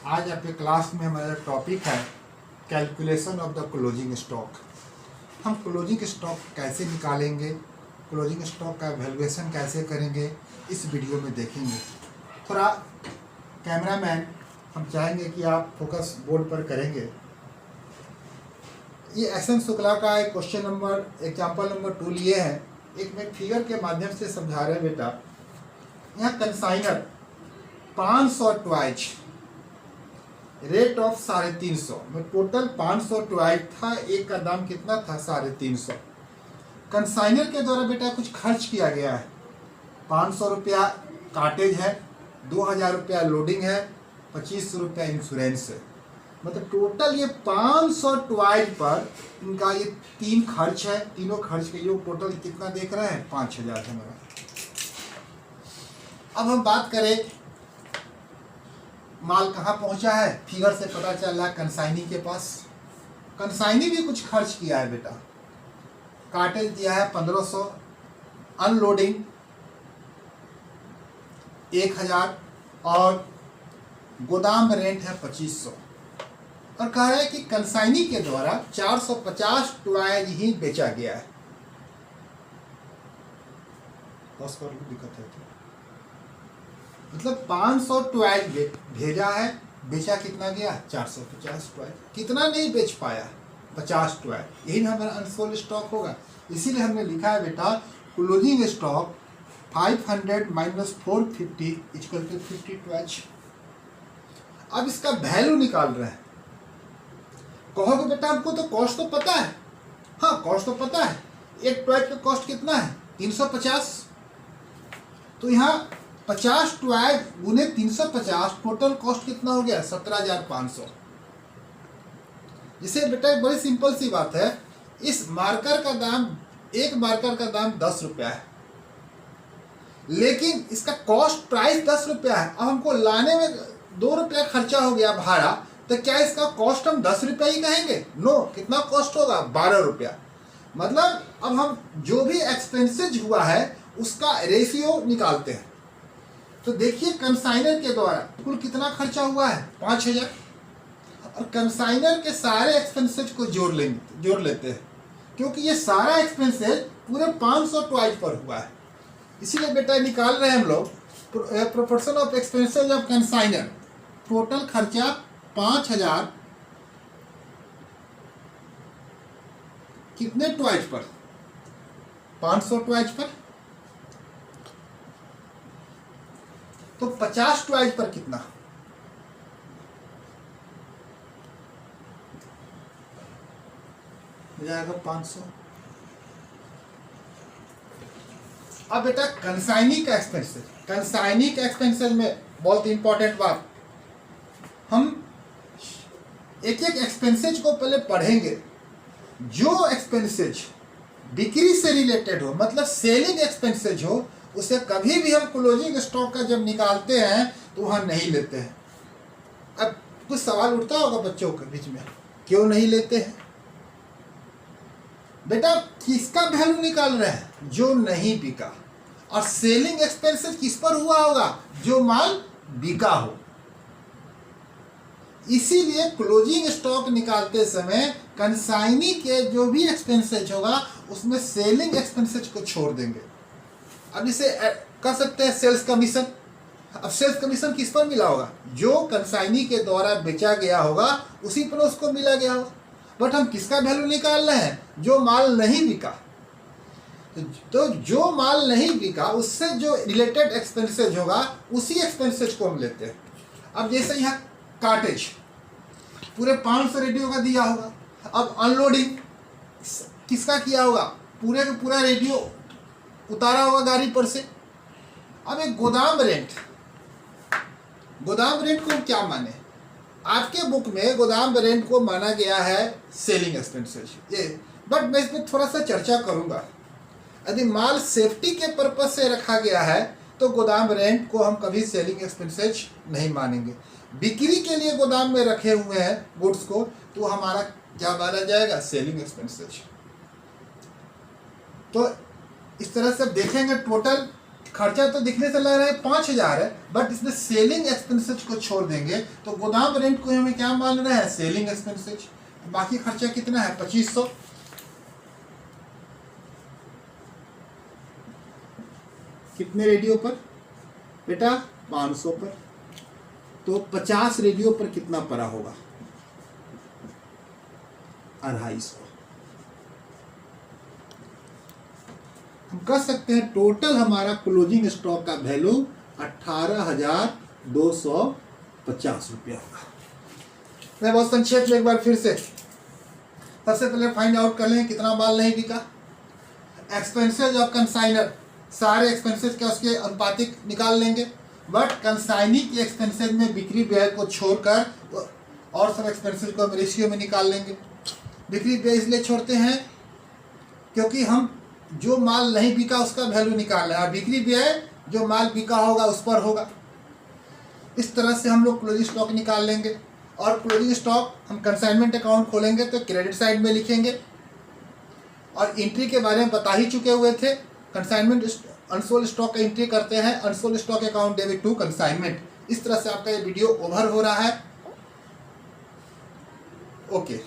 आज आपके क्लास में हमारा टॉपिक है calculation of the closing stock. हम क्लोजिंग स्टॉक कैसे निकालेंगे, क्लोजिंग स्टॉक का वैल्यूएशन कैसे करेंगे, इस वीडियो में देखेंगे। थोड़ा कैमरामैन हम चाहेंगे कि आप फोकस बोर्ड पर करेंगे। ये एस एन शुक्ला का एक क्वेश्चन नंबर एग्जाम्पल नंबर 2 लिए हैं। एक मैं फिगर के माध्यम से समझा रहे हैं बेटा। यहाँ कंसाइनर 500 ट्वाइज रेट ऑफ 350 में टोटल 500 ट्वाइज था। एक का दाम कितना था? 350। कंसाइनर के द्वारा बेटा कुछ खर्च किया गया है। 500 रुपया काटेज है, 2000 रुपया लोडिंग है, 25 रुपया इंश्योरेंस है। मतलब टोटल ये 500 ट्वाइज पर इनका ये 3 खर्च है। तीनों खर्च के योग टोटल कितना देख रहे हैं? 5000 है मेरा। अब हम बात करें माल कहाँ पहुंचा है। फिगर से पता चल रहा है कंसाइनी के पास। कंसाइनी भी कुछ खर्च किया है बेटा। काटेज दिया है 1500, अनलोडिंग 1000 और गोदाम रेंट है 2500। और कह रहा है कि कंसाइनी के द्वारा 450 ट्वाइज ही बेचा गया है। दिक्कत है मतलब 500 ट्वाइज भेजा है, बेचा कितना गया? 450 ट्वाइज। कितना नहीं बेच पाया? 50 ट्वाइज। यही हमारा अनसोल्ड स्टॉक होगा। इसीलिए हमने लिखा है बेटा closing stock 500 minus 450 equal to 50 twice. अब इसका वैल्यू निकाल रहे हैं। कहोगे बेटा हमको तो कॉस्ट तो पता है। हाँ, कॉस्ट तो पता है। एक ट्वाइज का कॉस्ट कितना है? 350। तो यहाँ 50 ट्वाइज गुने 350 टोटल कॉस्ट कितना हो गया? 17500। जिसे बेटा बड़ी सिंपल सी बात है। इस मार्कर का दाम, एक मार्कर का दाम 10 रुपया है, लेकिन इसका कॉस्ट प्राइस 10 रुपया है। अब हमको लाने में 2 रुपया खर्चा हो गया भाड़ा, तो क्या इसका कॉस्ट हम 10 रुपया ही कहेंगे? नो। कितना कॉस्ट होगा? 12 रुपया। मतलब अब हम जो भी एक्सपेंसेज हुआ है उसका रेशियो निकालते हैं। तो देखिए कंसाइनर के द्वारा कुल कितना खर्चा हुआ है? 5000। और कंसाइनर के सारे एक्सपेंसेज को जोड़ लेते हैं, क्योंकि ये सारा एक्सपेंसेज पूरे 500 ट्वाइज पर हुआ है। इसीलिए बेटा निकाल रहे हैं हम लोग proportion of expenses of consignor. Total खर्चा 5000 कितने ट्वाइज पर? 500 ट्वाइज पर। तो 50 ट्वाइज पर कितना? हो जाएगा 500। अब बेटा कंसाइनी का एक्सपेंसेस, कंसाइनी का एक्सपेंसेस में बहुत इंपॉर्टेंट बात, हम एक एक एक्सपेंसेज को पहले पढ़ेंगे। जो एक्सपेंसेज बिक्री से रिलेटेड हो, मतलब सेलिंग एक्सपेंसेज हो, उसे कभी भी हम क्लोजिंग स्टॉक का जब निकालते हैं तो वहां नहीं लेते हैं। अब कुछ सवाल उठता होगा बच्चों के बीच में, क्यों नहीं लेते हैं? बेटा किसका वैल्यू निकाल रहे हैं? जो नहीं बिका। और सेलिंग एक्सपेंसेस किस पर हुआ होगा? जो माल बिका हो। इसीलिए क्लोजिंग स्टॉक निकालते समय कंसाइनी के जो भी एक्सपेंसेज होगा उसमें सेलिंग एक्सपेंसेज को छोड़ देंगे। अब इसे कर सकते हैं सेल्स कमीशन। अब सेल्स कमीशन किस पर मिला होगा? जो कंसाइनी के द्वारा बेचा गया होगा उसी पर उसको मिला गया होगा। बट हम किसका वैल्यू निकाल रहे हैं? जो माल नहीं बिका। तो जो माल नहीं बिका उससे जो रिलेटेड एक्सपेंसेज होगा उसी एक्सपेंसेज को हम लेते हैं। अब जैसे यहाँ काटेज पूरे 500 रेडियो का दिया होगा। अब अनलोडिंग किसका किया होगा? पूरे का पूरा रेडियो उतारा होगा गाड़ी पर से। अब एक गोदाम रेंट, गोदाम रेंट को क्या माने? आपके बुक में गोदाम रेंट को माना गया है सेलिंग एक्सपेंसेज ये, बट मैं इसमें थोड़ा सा चर्चा करूंगा। यदि माल सेफ्टी के पर्पज से रखा गया है तो गोदाम रेंट को हम कभी सेलिंग एक्सपेंसेज नहीं मानेंगे। बिक्री के लिए गोदाम में रखे हुए हैं गुड्स को, तो हमारा क्या माना जाएगा? Selling expenses. तो इस तरह से देखेंगे टोटल खर्चा तो दिखने से लग रहा है 5,000 है, बट इसमें सेलिंग एक्सपेंसेस को छोड़ देंगे तो गोदाम रेंट को हमें क्या मान रहे हैं, सेलिंग एक्सपेंसेस। बाकी खर्चा कितना है, 2500। कितने रेडियो पर बेटा, 500 पर। तो 50 रेडियो पर कितना पड़ा होगा, 250। हम कह सकते हैं टोटल हमारा क्लोजिंग स्टॉक का वैल्यू 18,250 रुपया होगा। मैं बहुत संक्षेप में एक बार फिर से, सबसे पहले फाइंड आउट कर लें कितना माल नहीं बिका। एक्सपेंसेस ऑफ कंसाइनर, सारे एक्सपेंसेस क्या उसके अनुपातिक निकाल लेंगे, बट कंसाइनी की एक्सपेंसेस में बिक्री व्यय को छोड़कर और सब एक्सपेंसेस को हम रेशियो में निकाल लेंगे। बिक्री व्यय इसलिए छोड़ते हैं क्योंकि हम जो माल नहीं बिका उसका वैल्यू निकाल रहे हैं, और बिक्री व्यय जो माल बिका होगा उस पर होगा। इस तरह से हम लोग क्लोजिंग स्टॉक निकाल लेंगे। और क्लोजिंग स्टॉक हम कंसाइनमेंट अकाउंट खोलेंगे तो क्रेडिट साइड में लिखेंगे, और एंट्री के बारे में बता ही चुके हुए थे। कंसाइनमेंट अनसोल्ड स्टॉक का एंट्री करते हैं, unsold stock account debit to consignment. इस तरह से आपका ये वीडियो ओवर हो रहा है। ओके।